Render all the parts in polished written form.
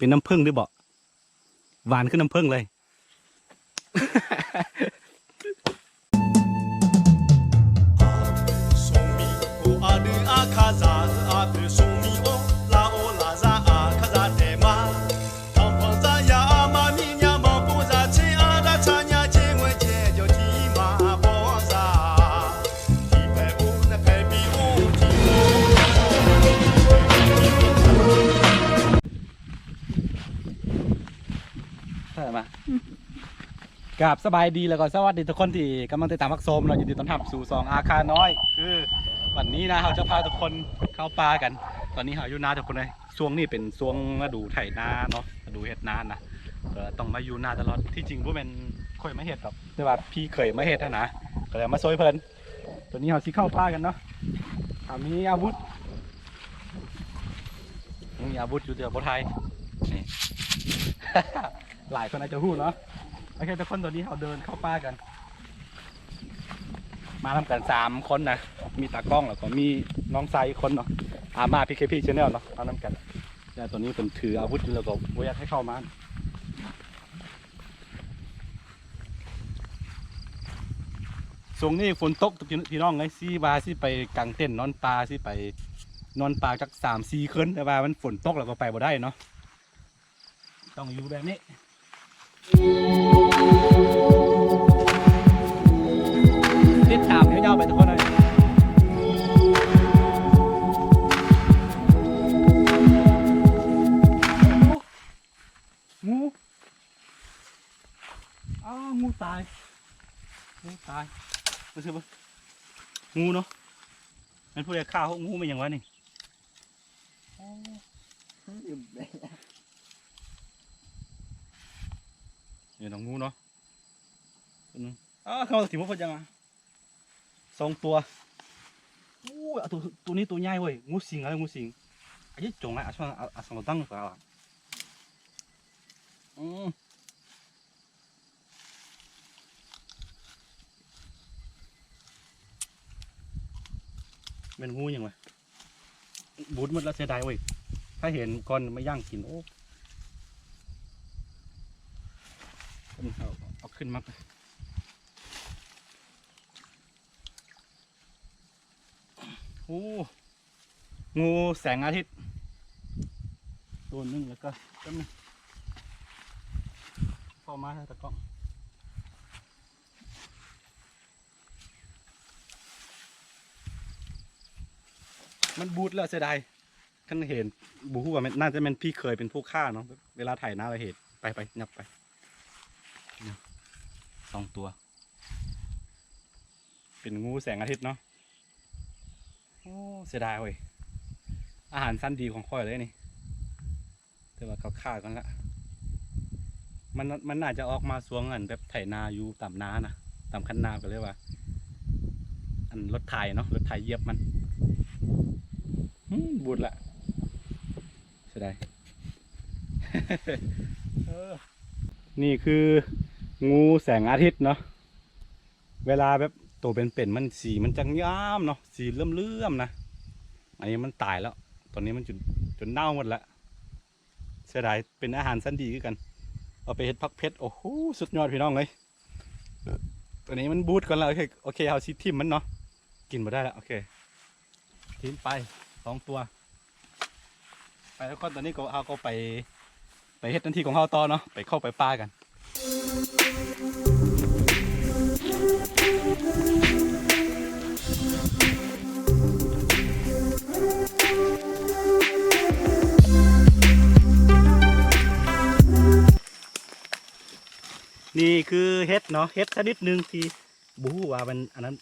เป็นน้ำผึ้งด้วยบ่หวานขึ้นน้ำผึ้งเลยกราบสบายดีแล้วก็สวัสดีทุกคนที่กำลังติดตามพักโซมเรายินดีต้อนรับสู่2อาคาน้อยคือวันนี้นะเราจะพาทุกคนเข้าป่ากันตอนนี้เราอยู่นาทุกคนเลยช่วงนี้เป็นช่วงฤดูไถนาเนาะฤดูเห็ดนานะต้องมาอยู่นาตลอดที่จริงพวกมันค่อยมาเห็ดครับแต่ว่าพี่เคยมาเห็ดนะก็เลยมาซอยเพลินตอนนี้เราสิเข้าป่ากันเนาะมีอาวุธอยู่เดียวบนไทยนี่ หลายคนอาจจะพูดเนาะโอเคทุกคนตอนนี้เราเดินเข้าป่ากันมาทำกัน3คนนะมีตากล้องแล้วก็มีน้องไซคนเนาะมาพีเคพีชแนลเนาะเอาน้ำกันแต่ตัวนี้เป็นถืออาวุธแล้วก็ไม่อยากให้เข้ามาช่วงนี้ฝนตกพี่น้องเลยซี่บาซี่ไปกางเต็นท์นอนปลาซี่ไปนอนปลาจาก3-4 คืนแต่ว่ามันฝนตกแล้วก็ไปบ่ได้เนาะต้องอยู่แบบนี้ติดตามยาวๆไปทุกคนเลยงูงูตายมาซื้อปะงูเนาะมันพูดอะไรข้าวงูเป็นอย่างวะนี่เนี่ยน้องงูเนาะเขาถิ่มว่ายังไง2 ตัวตัวนี้ตัวใหญ่เว้ยงูสิงอะไรงูสิงไอ้จงอะไรช่วงสองตั้งเปล่าเป็นงูยังไงบูดหมดแล้วเสียดายเว้ยถ้าเห็นก้อนไม่ย่างกินเอาขึ้นมางูแสงอาทิตย์ตัวนึงแล้วก็ต้นนึงพอมาตะกล้องมันบูดแล้วเสียดายท่านเห็นบูฮู้ว่าน่าจะเป็นพี่เคยเป็นผู้ฆ่าเนาะเวลาถ่ายหน้าเราเห็นไปนับไป2 ตัวเป็นงูแสงอาทิตย์เนาะเสียดายเว้ยอาหารสั้นดีของข้อยเลยนี่แต่ว่าเขาฆ่ากันละมันน่าจะออกมาสวงอันแบบไถนาอยู่ต่ำนานะต่ำคันนาก็เลยว่าอันรถไถเนาะรถไถเหยียบมันบูดละเสียดาย นี่คืองูแสงอาทิตย์เนาะเวลาแบบตัวเป็นมันสีมันจังย้ำเนาะสีเลื่อมๆนะอันนี้มันตายแล้วตอนนี้มันจนเน่าหมดแล้วเสียดายเป็นอาหารสั้นดีกันเอาไปเฮ็ดพักเพชรโอ้โหสุดยอดพี่น้องเลยตัวนี้มันบูดก่อนแล้วโอเคเอาซีทิมมันเนาะกินมาได้แล้วโอเคทิ้งไป2 ตัวไปแล้วก็ตอนนี้เอาก็ไปเฮ็ดหน้าที่ของเขาต่อเนาะไปเข้าไปป่ากันนี่คือเฮ็ดเนาะเฮ็ดชนิดหนึ่งที่บูฮู้ว่ามันอันนั้น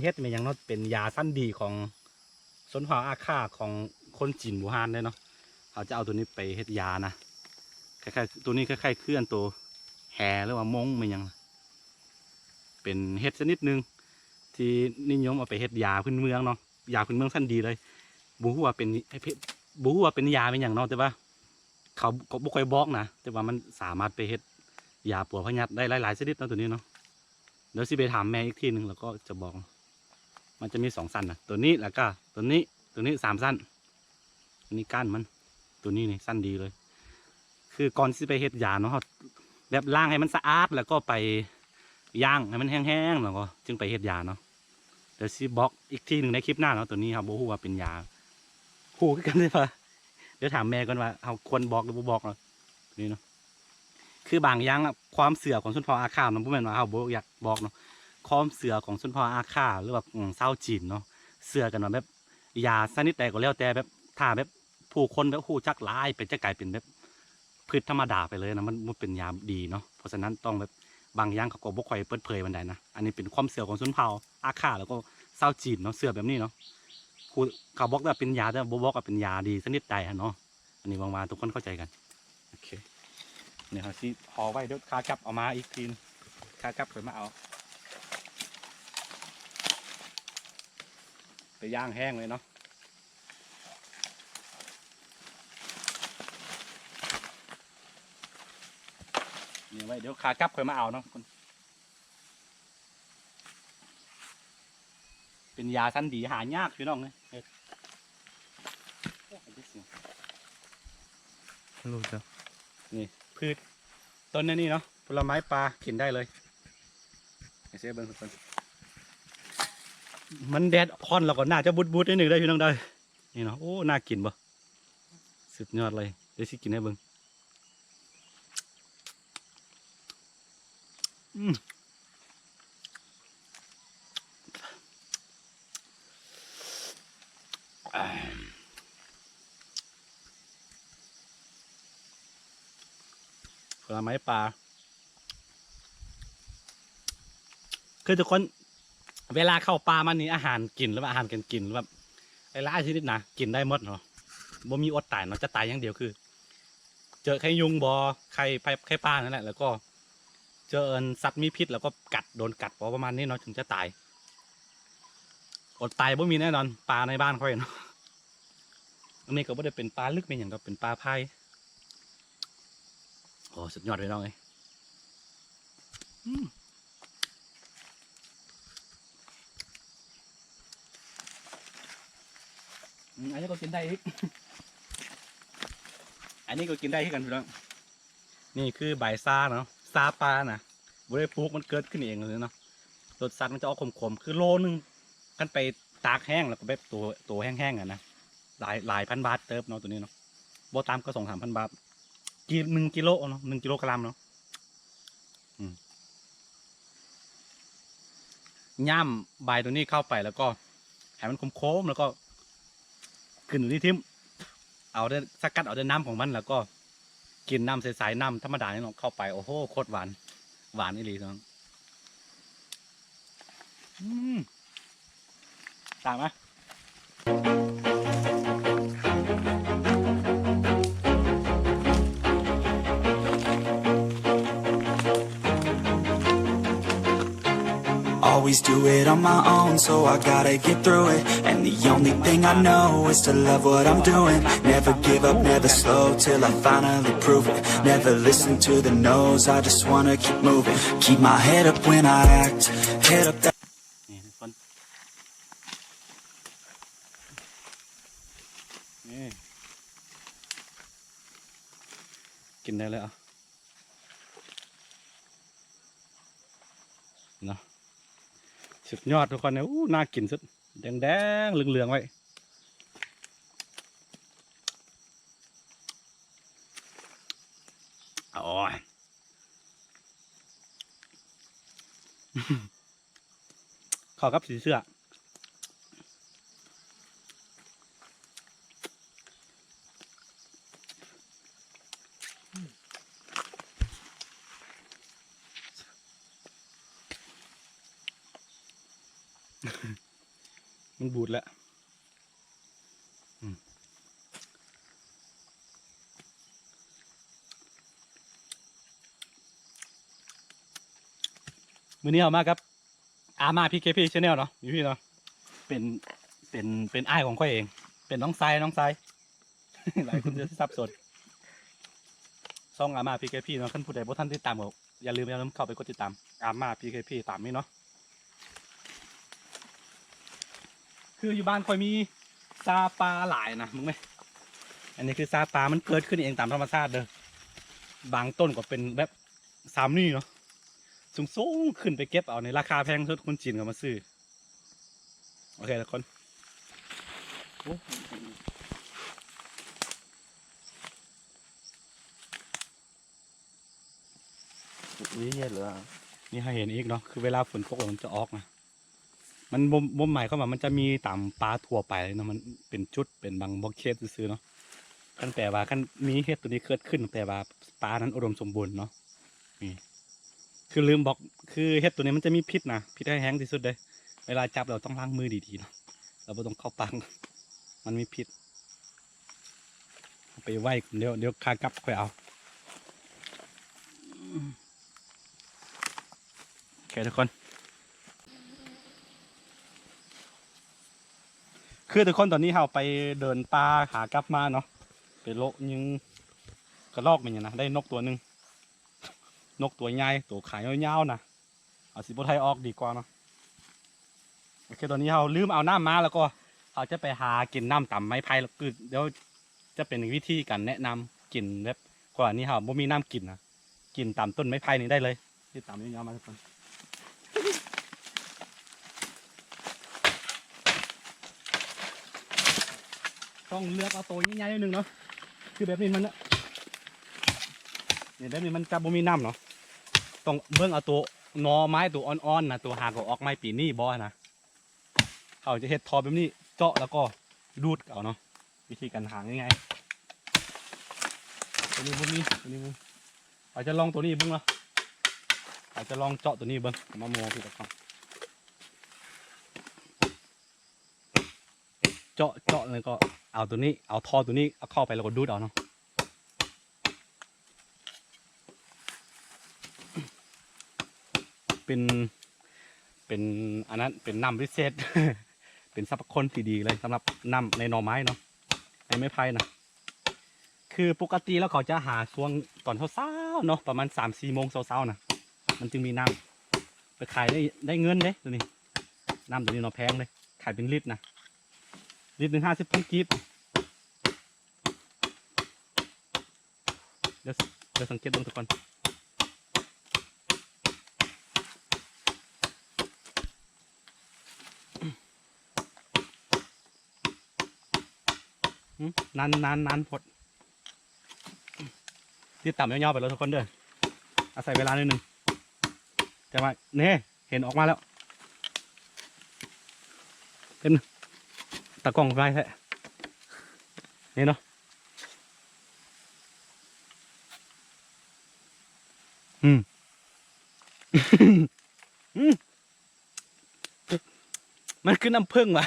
เฮ็ดเป็นอย่างเนาะเป็นยาสั้นดีของสนหาอาฆาของคนจีนบูฮานเลยเนาะเขาจะเอาตัวนี้ไปเฮ็ดยานะคล้ายๆตัวนี้คล้ายๆเคลื่อนตัวแห่หรือว่ามงเป็นอย่างเป็นเฮ็ดชนิดหนึ่งที่นิยมเอาไปเฮ็ดยาพื้นเมืองเนาะยาพื้นเมืองสั้นดีเลยบูฮู้ว่าเป็นยาเป็นอย่างเนาะแต่ว่าเขาบ่ค่อยบอกนะแต่ว่ามันสามารถไปเฮ็ดยาปวดพยาธิได้หลายๆชนิดนะตัวนี้เนาะเดี๋ยวสิไปถามแม่อีกทีหนึ่งแล้วก็จะบอกมันจะมี2 สั้นนะตัวนี้แล้วก็ตัวนี้3 สั้นอันนี้ก้านมันตัวนี้นี่สั้นดีเลย คือก่อนที่ไปเฮ็ดยาเนาะแบบล้างให้มันสะอาดแล้วก็ไปย่างให้มันแห้งๆแล้วก็จึงไปเฮ็ดยาเนาะเดี๋ยวซีบล็อกอีกทีหนึ่งในคลิปหน้าเนาะตัวนี้ครับโบฮูว่าเป็นยาคู่กันได้ปะเดี๋ยวถามแม่ก่อนว่าเขาควรบอกหรือบ่บอกเนาะนี่เนาะคือบางอย่างความเสื่อของชนเผ่าอาคามันบ่แม่นว่าเขาบ่อยากบอกเนาะความเสื่อของชนเผ่าอาคาหรือว่าชาวจีนเนาะเสื่อกันว่าแบบยาชนิดใดก็แล้วแต่แบบถ้าแบบผู้คนแบบฮู้จักหลายเป็นจะกลายเป็นแบบพืชธรรมดาไปเลยนะมันเป็นยาดีเนาะเพราะฉะนั้นต้องแบบบางอย่างเขาก็บ่ค่อยเปิดเผยบันไดนะอันนี้เป็นความเสื่อของชนเผ่าอาคาแล้วก็ชาวจีนเนาะเสื่อแบบนี้เนาะเขาบอกว่าเป็นยาแต่บ่บอกว่าเป็นยาดีชนิดใดเนาะอันนี้วางๆทุกคนเข้าใจกันโอเคเนี่ยเขาที่ห่อไว้เดี๋ยวขากลับเอามาอีกทีขากลับเดี๋ยวมาเอาไปย่างแห้งเลยเนาะเนี่ยไว้เดี๋ยวขากลับเดี๋ยวมาเอาเนาะเป็นยาสั้นดีหายากพี่น้องเลยรู้จักนี่พืชต้นนี่เนาะผลไม้ปลากินได้เลยไอเสียเบิ้งทุกคนมันแดดค่อนเราก็น่าจะบูดนิดหนึ่งได้พี่น้องได้นี่เนาะโอ้น่ากินบ่สุดยอดเลยเดี๋ยวสิกินให้เบิ้งผลไม้ปลาคือทุกคนเวลาเข้าป่ามันนี่อาหารกินหรือว่าอาหารกันกินหรือแบบไอ้ร้ายชนิดนะกินได้หมดเนาะบ่มีอดตายเนาะจะตายอย่างเดียวคือ เจอไข่ยุงบอไข่ปลานั่นแหละแล้วก็เจอสัตว์มีพิษแล้วก็กัดโดนกัดประมาณนี้เนาะถึงจะตายอดตายบ่มีแน่นอนปลาในบ้านค่อยเนาะอันนี้ก็ไม่ได้เป็นปลาลึกเป็นอย่างก็เป็นปลาไผ่โอ้สุดยอดเลยน้องเอ้ยอันนี้ก็กินได้อีก อันนี้ก็กินได้ที่กันพี่น้องนี่คือใบซาเนาะซาปลานะบริปลูกมันเกิดขึ้นเองเลยเนาะรสชาติมันจะออกขมๆคือโลนึงกันไปตากแห้งแล้วก็แบบตัวแห้งๆอ่ะนะหลายพันบาทเติบเนาะตัวนี้เนาะโบตามก็2-3 พันบาท1 กิโลเนาะ1 กิโลกรัมเนาะย่ำใบตัวนี้เข้าไปแล้วก็ให้มันโค้งๆแล้วก็ขึ้นอยู่ที่ทิมเอาได้สกัดเอาได้น้ำของมันแล้วก็กินน้ำใสๆน้ำธรรมดานี่เนาะเข้าไปโอ้โหโคตรหวานอีหลีน้องตามไหม Always do it on my own, so I gotta get through it. And the only thing I know is to love what I'm doing. Never give up, never slow, till I finally prove it. Never listen to the no's, I just wanna keep moving. Keep my head up when I act, head up that นี่ทุกคนนี่กินได้เลยอ่ะเนาะสุดยอดทุกคนเนี่ยอู้น่ากินสุดแดงเหลืองๆไว้โอ้ย ขอกับสีเสื้อมันบูดแล้วมื้อนี้เอามาครับอามาพีเคพีชแนลเนาะพี่เนาะเป็นอ้ายของข้อยเองเป็นน้องไซ หลายคนจะสับสนช่องอามาพีเคพีเนาะท่านผู้ใดบ่ท่านติดตามก็อย่าลืมเข้าไปกดติดตามอามาพีเคพีตามนี้เนาะคืออยู่บ้านค่อยมีซาปลาหลายนะมึงไหมอันนี้คือซาปลามันเกิดขึ้นเองตามธรรมชาติเด้อ บางต้นก็เป็นแบบ3 นิ้วเนาะสูงๆขึ้นไปเก็บเอาในราคาแพงสุดคนจีนก็มาซื้อโอเคทุกคนนี่เย็นเหรอ นี่ให้เห็นอีกเนาะคือเวลาฝนตกมันจะออกนะมันบ่มหมายเข้ามว่ามันจะมีตามปลาทั่วไปเลยเนาะมันเป็นจุดเป็นบางบล็อกเคสซื้อๆเนาะขั้นแปลว่าขั้นมีเห็ดตัวนี้เกิดขึ้นแปลว่าปลานั้นอุดมสมบูรณ์เนาะนี่คือลืมบอกคือเห็ดตัวนี้มันจะมีพิษนะพิษให้แห้งที่สุดเลยเวลาจับเราต้องล้างมือดีๆเนาะเราไม่ต้องเข้าปากมันมีพิษเอาไปไว้เดี๋ยวคากลับค่อยเอาโอเคทุกคนคือทุกคนตอนนี้เราไปเดินป่าหากลับมาเนาะไปโลยิงกระรอกมันอย่างนะได้นกตัวหนึ่งนกตัวใหญ่ตัวขายยาวๆนะเอาสิบไทยออกดีกว่าเนาะโอเคตอนนี้เราลืมเอาน้ำมาแล้วก็เราจะไปหากินน้ำต่ำไม้ไผ่แล้วคือเดี๋ยวจะเป็นวิธีการแนะนำกินแบบกว่านี้เราบ่มีน้ำกินนะกินตามต้นไม้ไผ่นี้ได้เลยที่ตามยาวๆมาทุกคนต้องเลือกเอาตัวใหญ่ๆนิดนึงเนาะคือแบบนี้มันเนี่ยแบบนี้มันจะบ่มีน้ำเนาะต้องเบิ่งเอาตัวหนอไม้ตัวอ่อนๆนะตัวหากออกไม้ปีนี้บ่นะเขาจะเฮ็ดทอแบบนี้เจาะแล้วก็ดูดเอาเนาะวิธีการหาง่ายๆตัวนี้บ่มีตัวนี้บ่อาจจะลองตัวนี้เบิ่งเนาะอาจจะลองเจาะตัวนี้เบิ่งมามองพี่ตะกองเจาะแล้วก็เอาตัวนี้เอาท่อตัวนี้เอาเข้าไปแล้วก็ดูดเอาเนาะเป็นอันนั้นเป็นน้ำพิเศษ เป็นสรรพคุณที่ดีเลยสำหรับน้ำในหน่อไม้เนาะในไม้ไผ่นะคือปกติแล้วเขาจะหาช่วงตอนเช้าๆเนาะประมาณ3-4 โมงเช้าๆนะมันจึงมีน้ำไปขายได้เงินเลยตัวนี้น้ำตัวนี้เนาะแพงเลยขายเป็นลิตรนะลิตรหนึ่ง50 กีบเดี๋ยวสังเกตดูทุกคนนานพดที่ต่ำย่อๆไปแล้วทุกคนเด้ออาศัยเวลาหนึ่งจะมาเนี่ยเห็นออกมาแล้วเป็นตะกล้องไฟแท้นี่เนาะมันคือน้ำผึ้งว่ะ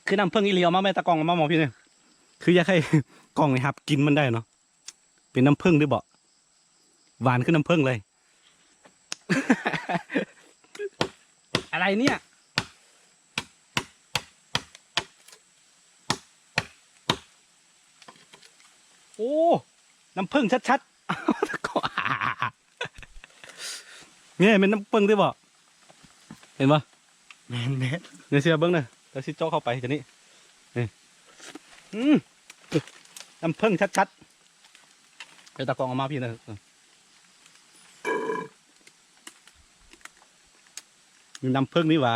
คือน้ำผึ้งอีเลียวมาแม่ตะกองมาหมอพี่เนี่ยคืออยากให้กล่องนี่ครับกินมันได้เนาะเป็นน้ำผึ้งด้วยบ่หวานขึ้นน้ำผึ้งเลย อะไรเนี่ยโอ้น้ำผึ้งชัดๆ เนี่ยเป็นน้ำผึ้งด้วยบ่เห็นปะ แม่น เนี่ยเสียเบิ้งเนี่ยแล้วซิโจ้เข้าไปจะนี่นี่น้ำผึ้งชัดๆเป็นตะกองออกมาพี่นะมีน้ำผึ้งนี่หว่า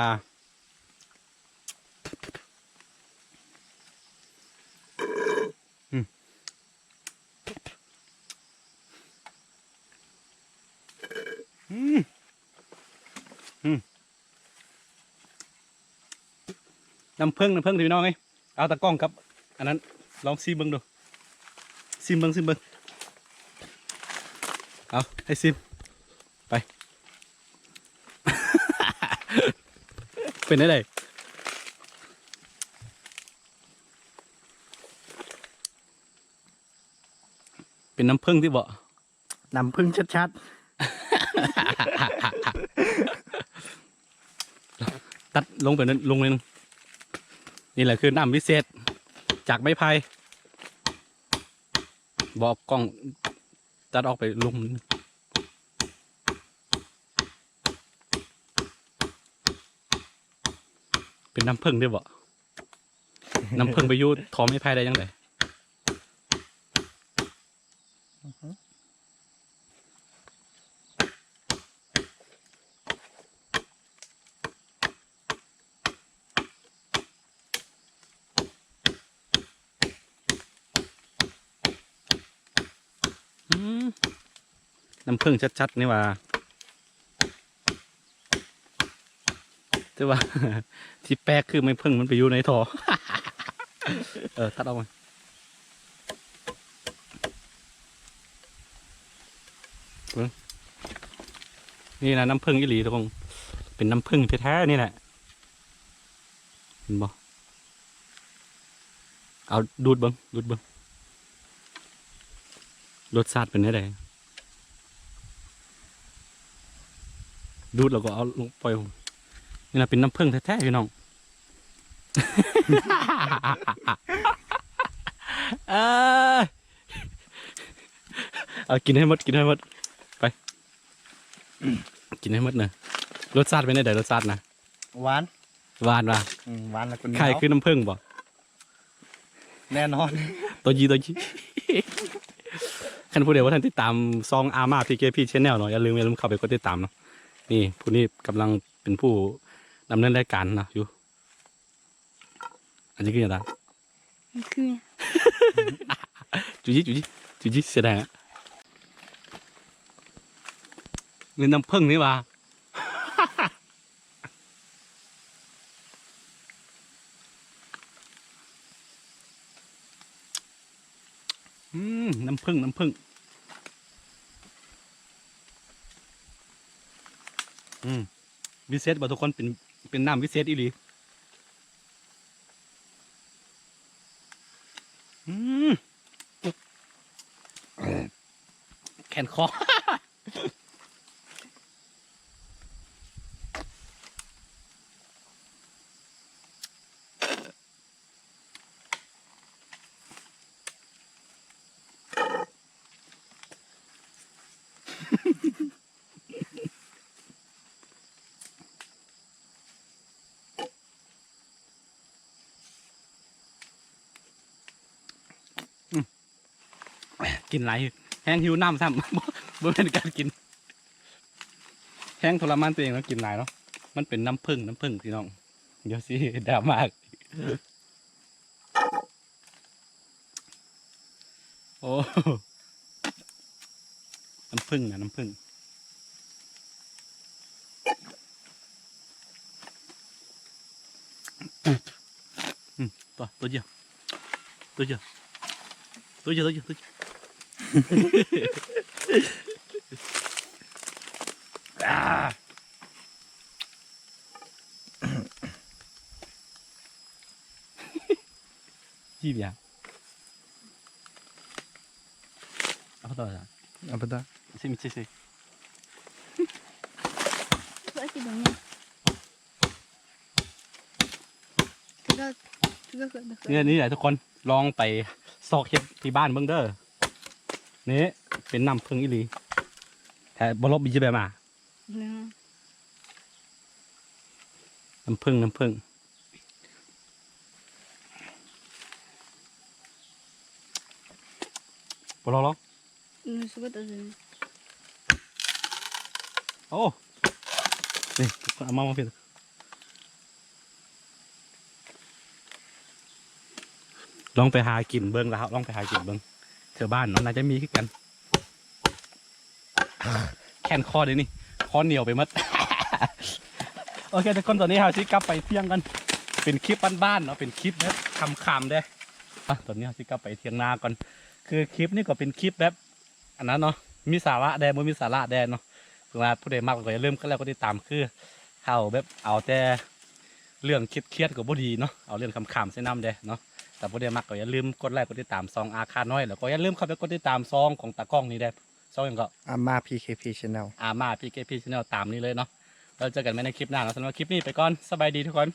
น้ำผึ้งพี่น้องไงเอาตะกล้องครับอันนั้นลองซีเบิ้งดูซิมเบิ้งเอาให้ซิมไป เป็นได้เป็นน้ำผึ้งที่บ่ น้ำพึ่งชัด ตัดลงไปนั้นลงเลยนึงนี่แหละคือน้ำพิเศษจากไม้ไผ่บอกกล้องตัดออกไปลุมเป็นน้ำผึ้งด้วยบ่ น้ำผึ้งไปอยู่ทอไม่ไพ่ได้ยังไงน้ำผึ้งชัดๆนี่ว่าแต่ว่า ที่แปลกคือไม่ผึ้งมันไปอยู่ในท่อ ทัดเอามานี่นะน้ำผึ้งอีหลีทุกคนเป็นน้ำผึ้งแท้ๆนี่แหละเห็นบ่เอาดูดเบิ้งรสชาติเป็นยังไงดูดแล้วก็เอาลงปล่อยนี่นะเป็นน้ำผึ้งแท้ๆพี่น้อง เอากินให้หมดไป กินให้หมดเนอะรสชาติเป็นยังไงรสชาตินะ หวาน หวานว่ะ หวานแล้วก็เหนียว ไข่คือน้ำผึ้งบ่ แน่นอน ตัวยี คันพูดเดี๋ยวว่าท่านติดตามซองอาม่าพีเคพีชแนลเนาะอย่าลืมเข้าไปกดติดตามเนาะนี่ผู้นี้กำลังเป็นผู้ดำเนินรายการนะอยู่อันนี้คืออะไร คือ จุจิเสียดายอะเงินน้ำผึ้งนี่ว่า น้ำผึ้งวิเศษบ่ทุกคนเป็นน้ำวิเศษอีหลีแขนคอ กินไรแห้งหิวน้ำซ้ำ บ่เป็นการกินแห้งทรมานตัวเองแล้วกินไรเนาะมันเป็นน้ำผึ้งพี่น้องเดี๋ยวสิดราม่าโอ้น้ำผึ้งนะน้ำผึ้งตัวเดียวจีบยังเอาต่อจ้ะ เอาไปได้ ซิ ก็คิดแบบนี้ก็เกิด เนี่ยนี่แหละทุกคนลองไปซอกเห็ดที่บ้านเบิ่งเด้อนี่เป็นน้ำผึ้งอีหลีแต่บลบบีจะแบบมาน้ำผึ้งบลองโอ้นี่เอามาเพียงลองไปหากินเบิ้งแล้วลองไปหากินเบิ้งเธอบ้านเนาะน่าจะมีขึ้นกันแขนคอเดี๋ยวนี้คอเหนียวไปมัด โอเคทุกคนตอนนี้เราชิกลับไปเที่ยงกันเป็นคลิปบ้านๆเนาะเป็นคลิปแบบคำๆได้ตอนนี้เราชิกลับไปเที่ยงนาก่อนคือคลิปนี้ก็เป็นคลิปแบบอันนั้นเนาะมีสาระแดนบ่มีสาระแดนเนาะเวลาผู้ใดมากก็อย่าลืมก็แล้วก็ติดตามคือเขาแบบเอาแต่เรื่องเครียดๆกับบ่ดีเนาะเอาเรื่องคำๆใส่น้ำเด้เนาะแต่ผู้ใดมักก็อย่าลืมกดไลค์กดติดตามซองอาคาน้อยแล้วก็อย่าลืมเข้าไปกดติดตามซองของตากล้องนี่ได้ซองอย่างก็ อาม่า PKP Channel อาม่าพีเคพีชแนลตามนี้เลยเนาะเราเจอกันใหม่ในคลิปหน้าแล้วสำหรับคลิปนี้ไปก่อนสบายดีทุกคน